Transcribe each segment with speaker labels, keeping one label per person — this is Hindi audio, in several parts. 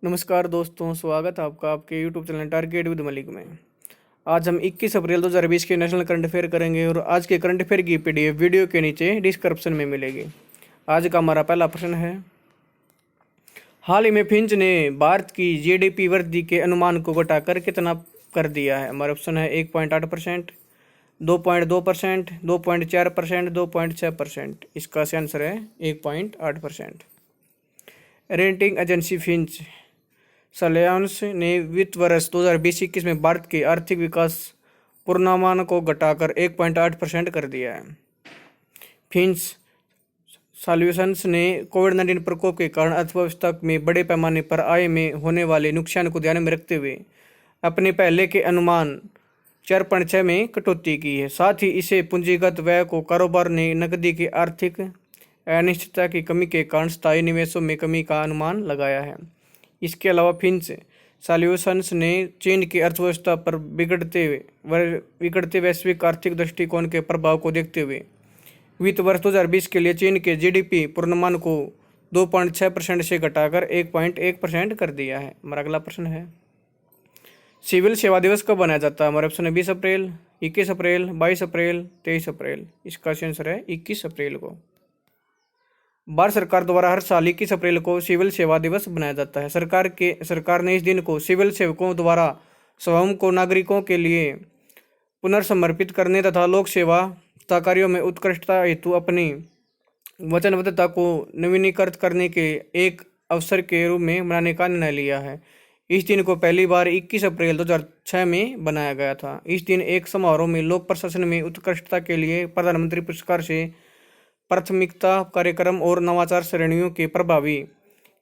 Speaker 1: नमस्कार दोस्तों, स्वागत है आपका आपके YouTube channel target with Malik में। आज हम 21 अप्रैल 2020 के नेशनल करंट अफेयर करेंगे और आज के करंट अफेयर की पीडीएफ वीडियो के नीचे डिस्क्रिप्शन में मिलेगी। आज का हमारा पहला प्रश्न है, हाल ही में फिंच ने भारत की जीडीपी वृद्धि के अनुमान को घटाकर कितना कर दिया है। हमारा ऑप्शन है 1.8%, 2.2%, 2.4%, 2.6%। इसका सही आंसर है 1.8%। रेटिंग एजेंसी फिंच सलयान्स ने वित्त वर्ष 2020-21 में भारत के आर्थिक विकास पूर्वानुमान को घटाकर 1.8% कर दिया है। फिंच सॉल्यूशंस ने कोविड-19 प्रकोप के कारण अर्थव्यवस्था में बड़े पैमाने पर आय में होने वाले नुकसान को ध्यान में रखते हुए अपने पहले के अनुमान 4.6 में कटौती की है। साथ ही इसे पूंजीगत व्यय को कारोबार ने नकदी की आर्थिक अनिश्चितता की कमी के कारण स्थायी निवेशों में कमी का अनुमान लगाया है। इसके अलावा फिंच सॉल्यूशंस ने चीन की अर्थव्यवस्था पर बिगड़ते वैश्विक आर्थिक दृष्टिकोण के प्रभाव को देखते हुए वित्त वर्ष 2020 के लिए चीन के जीडीपी पूर्वानुमान को 2.6% से घटाकर 1.1% कर दिया है। हमारा अगला प्रश्न है, सिविल सेवा दिवस कब मनाया जाता है। हमारे ऑप्शन है 20 अप्रैल, 21 अप्रैल, 22 अप्रैल, 23 अप्रैल। इसका आंसर है 21 अप्रैल को। भारत सरकार द्वारा हर साल 21 अप्रैल को सिविल सेवा दिवस बनाया जाता है। सरकार ने इस दिन को सिविल सेवकों द्वारा स्वयं को नागरिकों के लिए पुनर्समर्पित करने तथा लोक सेवा कार्यों में उत्कृष्टता हेतु अपनी वचनबद्धता को नवीनीकृत करने के एक अवसर के रूप में मनाने का निर्णय लिया है। इस दिन को पहली बार 21 अप्रैल 2006 में बनाया गया था। इस दिन एक समारोह में लोक प्रशासन में उत्कृष्टता के लिए प्रधानमंत्री पुरस्कार से प्राथमिकता कार्यक्रम और नवाचार श्रेणियों के प्रभावी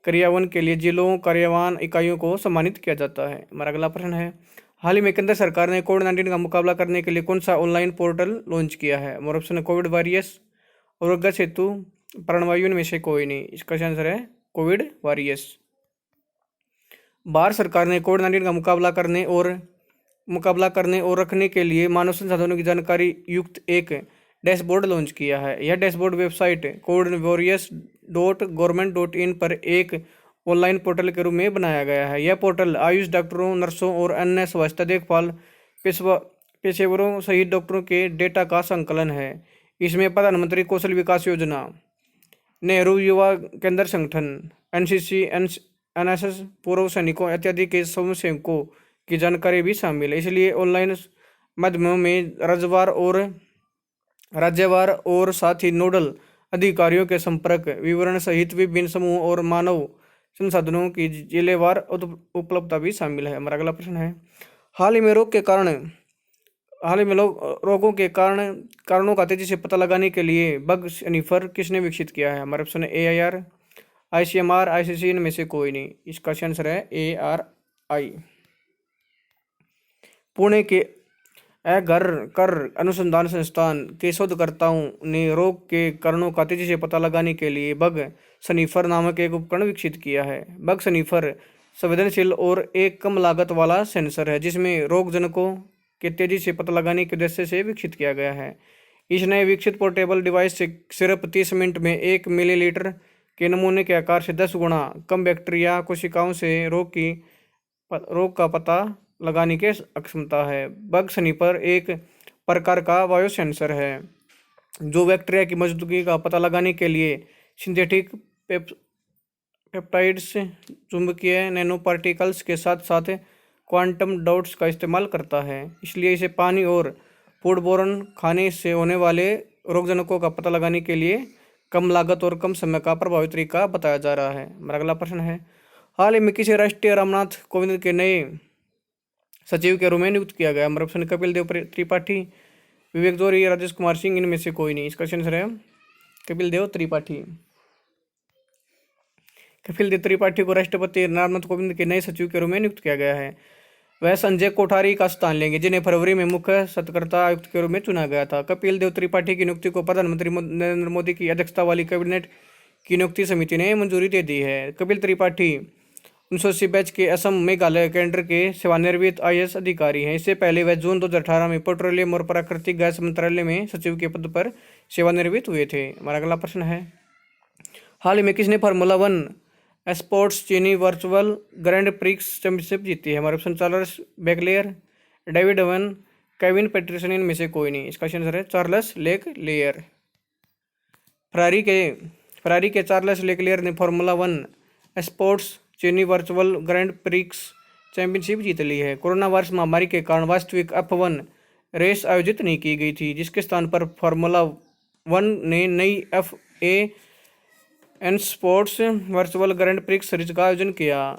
Speaker 1: क्रियान्वयन के लिए जिलों कार्यवाहन इकाइयों को सम्मानित किया जाता है। हमारा अगला प्रश्न है, हाल ही में केंद्र सरकार ने कोविड-19 का मुकाबला करने के लिए कौन सा ऑनलाइन पोर्टल लॉन्च किया है। हमारा ऑप्शन है कोविड वॉरियर्स और गत सेतु प्रणवायु में से कोई नहीं। इसका आंसर है कोविड वॉरियर्स। भारत सरकार ने कोविड-19 का मुकाबला करने और रखने के लिए मानव संसाधनों की जानकारी युक्त एक डैशबोर्ड लॉन्च किया है। यह डैशबोर्ड वेबसाइट covidwarriors.government.in पर एक ऑनलाइन पोर्टल के रूप में बनाया गया है। यह पोर्टल आयुष डॉक्टरों, नर्सों और अन्य स्वास्थ्य देखभाल पेशेवरों सहित डॉक्टरों के डेटा का संकलन है। इसमें प्रधानमंत्री कौशल विकास योजना, नेहरू युवा केंद्र संगठन, एनसीसी, एनएसएस, पूर्व सैनिकों इत्यादि के स्वयंसेवकों की जानकारी भी शामिल है। इसलिए ऑनलाइन माध्यमों में राज्यवार और साथ ही नोडल अधिकारियों के संपर्क विवरण सहित विभिन्न समूह और मानव संसाधनों की जिलेवार उपलब्धता भी शामिल है। हमारा अगला प्रश्न है, हाल ही में रोगों के कारणों का तेजी से पता लगाने के लिए बग स्निफर किसने विकसित किया है। हमारा ऑप्शन है AIR, ICMR, ICC, इनमें से कोई नहीं। इसका आंसर है ARI। पुणे के घर कर अनुसंधान संस्थान के शोधकर्ताओं ने रोग के कारणों का तेजी से पता लगाने के लिए बग स्निफर नामक एक उपकरण विकसित किया है। बग स्निफर संवेदनशील और एक कम लागत वाला सेंसर है जिसमें रोगजनकों के तेजी से पता लगाने के उद्देश्य से विकसित किया गया है। इस नए विकसित पोर्टेबल डिवाइस से सिर्फ 30 मिनट में 1 मिलीलीटर के नमूने के आकार से 10 गुना कम बैक्टीरिया कोशिकाओं से रोग का पता लगाने की अक्षमता है। बग स्निफर एक प्रकार का बायोसेंसर है जो बैक्टीरिया की मौजूदगी का पता लगाने के लिए सिंथेटिक पेप्टाइड्स, चुंबकीय नैनो पार्टिकल्स के साथ साथ क्वांटम डॉट्स का इस्तेमाल करता है। इसलिए इसे पानी और फूडबोर्न खाने से होने वाले रोगजनकों का पता लगाने के लिए कम लागत और कम समय का प्रभावी तरीका बताया जा रहा है। हमारा अगला प्रश्न है, हाल ही में किसे राष्ट्रीय रामनाथ कोविंद के नए सचिव के रूप में नियुक्त किया गया। हमारा ऑप्शन कपिल देव त्रिपाठी, विवेक जोरी, राजेश कुमार सिंह, इनमें से कोई नहीं। इसका आंसर है कपिल देव त्रिपाठी। कपिल देव त्रिपाठी को राष्ट्रपति रामनाथ कोविंद के नए सचिव के रूप में नियुक्त किया गया है। वह संजय कोठारी का स्थान लेंगे जिन्हें फरवरी में मुख्य सतर्कता आयुक्त के रूप में चुना गया था। कपिल देव त्रिपाठी की नियुक्ति को प्रधानमंत्री नरेंद्र मोदी की अध्यक्षता वाली कैबिनेट की नियुक्ति समिति ने मंजूरी दे दी है। कपिल त्रिपाठी 1980 बैच के असम मेघालय केंद्र के सेवानिवृत्त IAS अधिकारी हैं। इससे पहले वह जून 2018 में पेट्रोलियम और प्राकृतिक गैस मंत्रालय में सचिव के पद पर सेवानिवृत्त हुए थे। हमारा अगला प्रश्न है, हाल ही में किसने फार्मूला 1 स्पोर्ट्स चीनी वर्चुअल ग्रैंड प्रिक्स चैंपियनशिप जीती है? हमारे ऑप्शन चार्ल्स बेकलेयर, डेविड ओवन, केविन पेट्रिसन, इनमें से कोई नहीं। इसका आंसर है चार्ल्स लेकलेयर। फरारी के चार्ल्स लेकलेयर ने फार्मूला 1 स्पोर्ट्स चीनी वर्चुअल ग्रैंड प्रिक्स चैंपियनशिप जीत ली है। कोरोना वायरस महामारी के कारण वास्तविक F1 रेस आयोजित नहीं की गई थी, जिसके स्थान पर फार्मूला 1 ने नई FAN sports virtual grand prix series का आयोजन किया।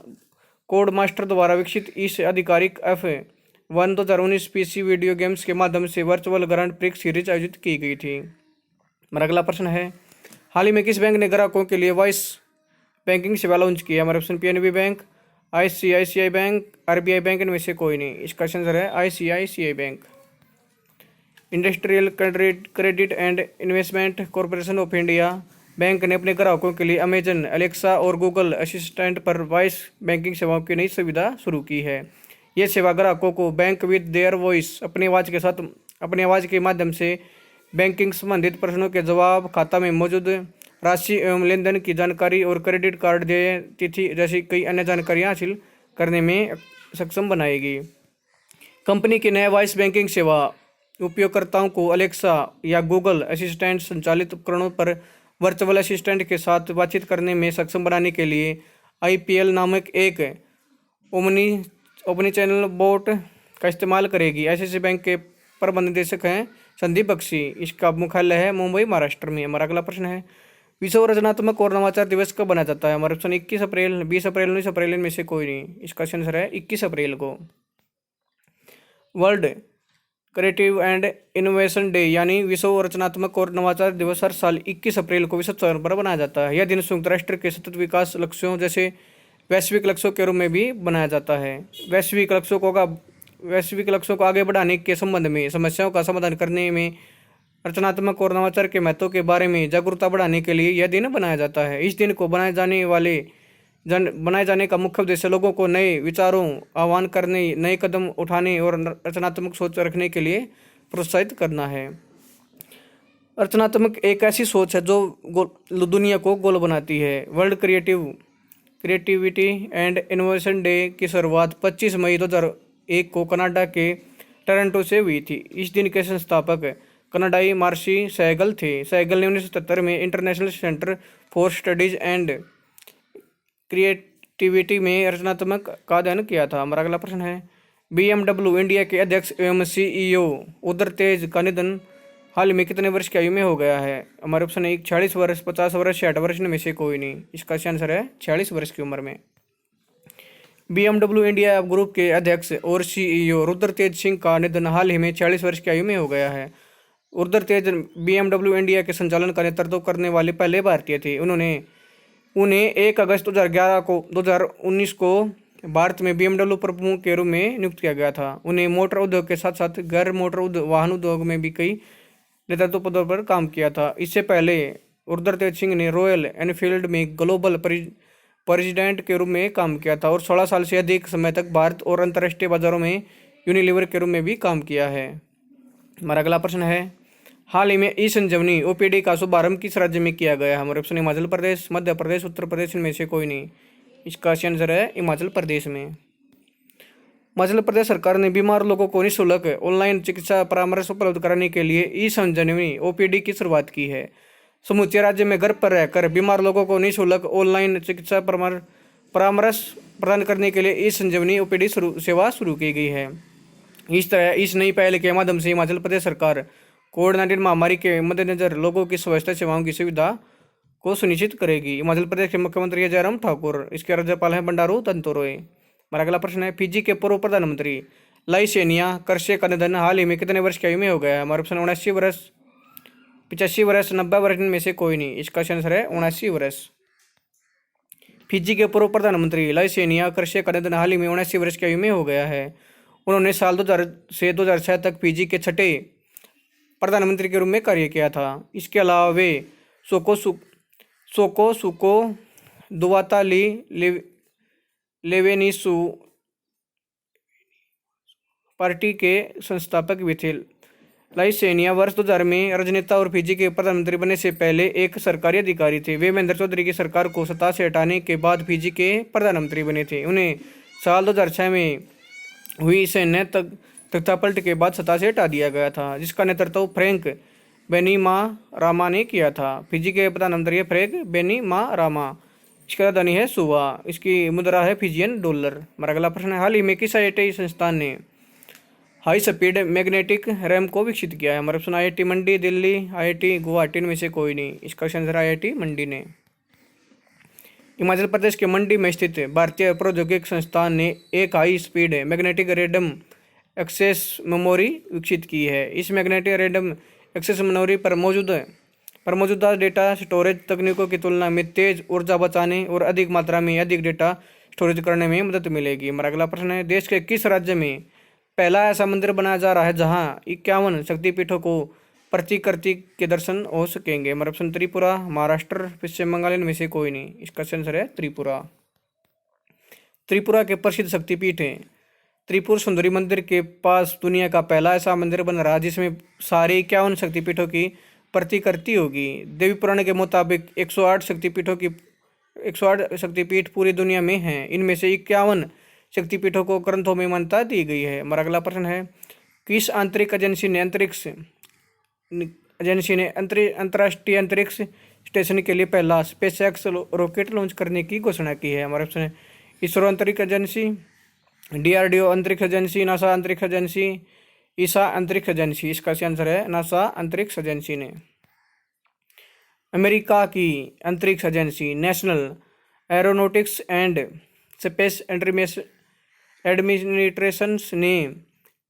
Speaker 1: कोड मास्टर द्वारा विकसित इस आधिकारिक F1 2019 PC वीडियो गेम्स के माध्यम से वर्चुअल ग्रैंड प्रिक्स सीरीज आयोजित की गई थी। हमारा अगला प्रश्न है, हाल ही में किस बैंक ने ग्राहकों के लिए वॉइस बैंकिंग सेवा लॉन्च की है? हमारे option PNB bank, ICICI bank, RBI bank, इनमें से कोई नहीं। इसका आंसर है ICICI bank. Industrial credit and investment corporation of India bank ने अपने ग्राहकों के लिए अमेजन एलेक्सा और गूगल असिस्टेंट पर वॉइस बैंकिंग सेवाओं की नई सुविधा शुरू की है। यह सेवा ग्राहकों को बैंक विद देयर वॉइस अपनी आवाज़ के माध्यम से बैंकिंग संबंधित प्रश्नों के जवाब, खाता में मौजूद राशि एवं लेनदेन की जानकारी और क्रेडिट कार्ड देय तिथि जैसी कई अन्य जानकारियां हासिल करने में सक्षम बनाएगी। कंपनी की नई वॉइस बैंकिंग सेवा उपयोगकर्ताओं को अलेक्सा या गूगल असिस्टेंट संचालित उपकरणों पर वर्चुअल असिस्टेंट के साथ बातचीत करने में सक्षम बनाने के लिए IPL नामक एक ओमनी चैनल बोट का इस्तेमाल करेगी। ICICI बैंक के प्रबंध निदेशक हैं संदीप बख्शी। इसका मुख्यालय है मुंबई, महाराष्ट्र में। हमारा अगला प्रश्न है, विश्व रचनात्मक और नवाचार दिवस कब मनाया जाता है? हमारे ऑप्शन 21 अप्रैल, 20 अप्रैल, 19 अप्रैल, में से कोई नहीं। इसका आंसर है 21 अप्रैल को। World creative and innovation day यानी विश्व रचनात्मक और नवाचार दिवस हर साल 21 अप्रैल को विश्व स्तर पर मनाया जाता है। यह दिन संयुक्त राष्ट्र के सतत विकास लक्ष्यों जैसे वैश्विक लक्ष्यों के रूप में भी बनाया जाता है। वैश्विक लक्ष्यों को आगे बढ़ाने के संबंध में समस्याओं का समाधान करने में रचनात्मक और नवाचार के महत्व के बारे में जागरूकता बढ़ाने के लिए यह दिन बनाया जाता है। इस दिन को बनाए जाने का मुख्य उद्देश्य लोगों को नए विचारों आह्वान करने, नए कदम उठाने और रचनात्मक सोच रखने के लिए प्रोत्साहित करना है। रचनात्मक एक ऐसी सोच है जो दुनिया को गोल बनाती है। World creativity and innovation day की शुरुआत 25 मई 2001 को कनाडा के टोरंटो से हुई थी। इस दिन के संस्थापक कनाडाई मार्सी सहगल थे। सहगल ने 1977 में international centre for studies and creativity में रचनात्मक का अध्ययन किया था। हमारा अगला प्रश्न है, BMW इंडिया के अध्यक्ष एवं CEO उदर तेज का निधन हाल में कितने वर्ष की आयु में हो गया है? हमारे ऑप्शन है 46 वर्ष, 50 वर्ष, 60 वर्ष, में से कोई नहीं। इसका आंसर है 46 वर्ष की उम्र में। BMW इंडिया ग्रुप के अध्यक्ष और CEO रुद्र तेज सिंह का निधन हाल ही में 46 वर्ष की आयु में हो गया है। रुद्र तेज BMW इंडिया के संचालन का नेतृत्व करने वाले पहले भारतीय थे। उन्हें 1 अगस्त 2019 को भारत में BMW प्रमुख के रूप में नियुक्त किया गया था। उन्हें मोटर उद्योग के साथ साथ गैर मोटर वाहन उद्योग में भी कई नेतृत्व पदों पर काम किया था। इससे पहले रुद्र तेज सिंह ने रॉयल एनफील्ड में ग्लोबल प्रेसिडेंट के रूप में काम किया था और 16 साल से अधिक समय तक भारत और अंतर्राष्ट्रीय बाजारों में यूनिलीवर के रूप में भी काम किया है। हमारा अगला प्रश्न है, हाल ही में ई-संजीवनी OPD का शुभारंभ किस राज्य में किया गया है? हमारे ऑप्शन हिमाचल प्रदेश, मध्य प्रदेश, उत्तर प्रदेश, में से कोई नहीं। इसका आंसर है हिमाचल प्रदेश में। हिमाचल प्रदेश सरकार ने बीमार लोगों को निःशुल्क ऑनलाइन चिकित्सा परामर्श उपलब्ध कराने के लिए ई-संजीवनी OPD की शुरुआत की है। समूचे राज्य में घर पर रहकर बीमार लोगों को निःशुल्क ऑनलाइन चिकित्सा परामर्श प्रदान करने के लिए ई-संजीवनी OPD सेवा शुरू की गई है। इस तरह इस नई पहल के माध्यम से हिमाचल प्रदेश सरकार कोविड-19 महामारी के मद्देनजर लोगों की स्वास्थ्य सेवाओं की सुविधा को सुनिश्चित करेगी। हिमाचल प्रदेश के मुख्यमंत्री है जयराम ठाकुर। इसके राज्यपाल हैं बंडारू दत्तात्रेय। हमारा अगला प्रश्न है, फिजी के पूर्व प्रधानमंत्री लाइसेनिया कर्से का निधन हाल ही में कितने वर्ष की आयु में हो गया है? हमारे ऑप्शन 79 वर्ष, 85 वर्ष, 90 वर्ष, में से कोई नहीं। इसका आंसर है 79 वर्ष। फिजी के पूर्व प्रधानमंत्री लाइसेनिया कर्से का निधन हाल ही में 79 वर्ष की आयु में हो गया है। उन्होंने साल 2000 से 2006 तक फिजी के छठे प्रधानमंत्री के रूप में कार्य किया था। इसके अलावा वे सोको दुवाताली लेवेनिसु पार्टी के संस्थापक भी थे। लाइसेनिया वर्ष 2000 में राजनेता और फिजी के प्रधानमंत्री बनने से पहले एक सरकारी अधिकारी थे। वे महेंद्र चौधरी की सरकार को सत्ता से हटाने के बाद फिजी के प्रधानमंत्री बने थे। उन्हें साल 2006 में हुई सैन्य तख्तापलट के बाद सत्ता से हटा दिया गया था, जिसका नेतृत्व फ्रैंक बैनिमारामा ने किया था। फिजी के प्रधानमंत्री है फ्रैंक बैनिमारामा। इसकी राजधानी है सुवा। इसकी मुद्रा है फिजियन डॉलर। हमारा अगला प्रश्न है, हाल ही में किस IIT संस्थान ने हाई स्पीड मैग्नेटिक रैम को विकसित किया है? हमारा ऑप्शन IIT मंडी, दिल्ली, IIT गुवाहाटी में से कोई नहीं। इसका आंसर IIT मंडी ने। हिमाचल प्रदेश के मंडी में स्थित भारतीय प्रौद्योगिकी संस्थान ने एक high speed magnetic random access memory विकसित की है। इस मैग्नेटिक रैंडम एक्सेस मेमोरी पर मौजूदा डेटा स्टोरेज तकनीकों की तुलना में तेज ऊर्जा बचाने और अधिक मात्रा में अधिक डेटा स्टोरेज करने में मदद मिलेगी। हमारा अगला प्रश्न है, देश के किस राज्य में पहला ऐसा मंदिर बनाया जा रहा है जहां 51 शक्तिपीठों को प्रतिकृति के दर्शन हो सकेंगे? हमारा ऑप्शन त्रिपुरा, महाराष्ट्र, पश्चिम बंगाल, इनमें से कोई नहीं। इसका आंसर है त्रिपुरा। त्रिपुरा के प्रसिद्ध शक्तिपीठ है त्रिपुर सुंदरी मंदिर के पास दुनिया का पहला ऐसा मंदिर बन रहा है जिसमें सारे 51 शक्तिपीठों की प्रतिकृति होगी। देवी पुराण के मुताबिक 108 शक्तिपीठ पूरी दुनिया में हैं। इनमें से 51 शक्तिपीठों को ग्रंथों में मान्यता दी गई है। हमारा अगला प्रश्न है, किस आंतरिक एजेंसी ने अंतर्राष्ट्रीय अंतरिक्ष स्टेशन के लिए पहला स्पेसएक्स रॉकेट लॉन्च करने की घोषणा की है? हमारा ऑप्शन है इसरो अंतरिक्ष एजेंसी, DRDO अंतरिक्ष एजेंसी, नासा अंतरिक्ष एजेंसी, ईसा अंतरिक्ष एजेंसी। इसका आंसर है नासा अंतरिक्ष एजेंसी ने। अमेरिका की अंतरिक्ष agency national aeronautics and space administration ने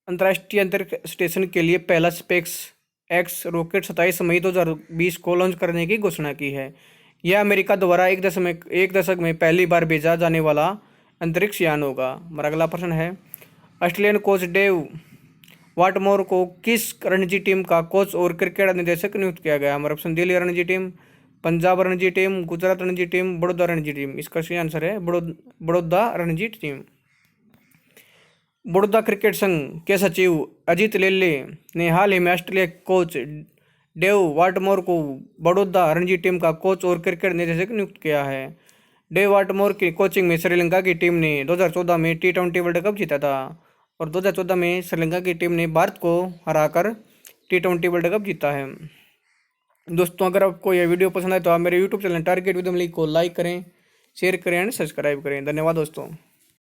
Speaker 1: अंतर्राष्ट्रीय अंतरिक्ष स्टेशन के लिए पहला स्पेस एक्स रॉकेट 27 मई 2020 को लॉन्च करने की घोषणा की है। यह अमेरिका द्वारा एक दशक में पहली बार भेजा जाने वाला अंतरिक्ष यान होगा। हमारा अगला प्रश्न है, ऑस्ट्रेलियन कोच डेव वाटमोर को किस रणजी टीम का कोच और क्रिकेट निदेशक नियुक्त किया गया? हमारा option Delhi Ranji team, Punjab Ranji team, Gujarat Ranji team, Baroda Ranji team. इसका सही आंसर है बड़ौदा रणजी टीम। बड़ौदा क्रिकेट संघ के सचिव अजीत लेल्ले ने हाल ही में ऑस्ट्रेलिया कोच डेव वाटमोर को बड़ौदा रणजी टीम का कोच और क्रिकेट निदेशक नियुक्त किया है। डेव वाटमोर की कोचिंग में श्रीलंका की टीम ने 2014 में T20 वर्ल्ड कप जीता था और 2014 में श्रीलंका की टीम ने भारत को हराकर T20 वर्ल्ड कप जीता है। दोस्तों, अगर आपको यह वीडियो पसंद आए तो आप मेरे YouTube चैनल टारगेट विद अमली को लाइक करें, शेयर करें एंड सब्सक्राइब करें। धन्यवाद दोस्तों।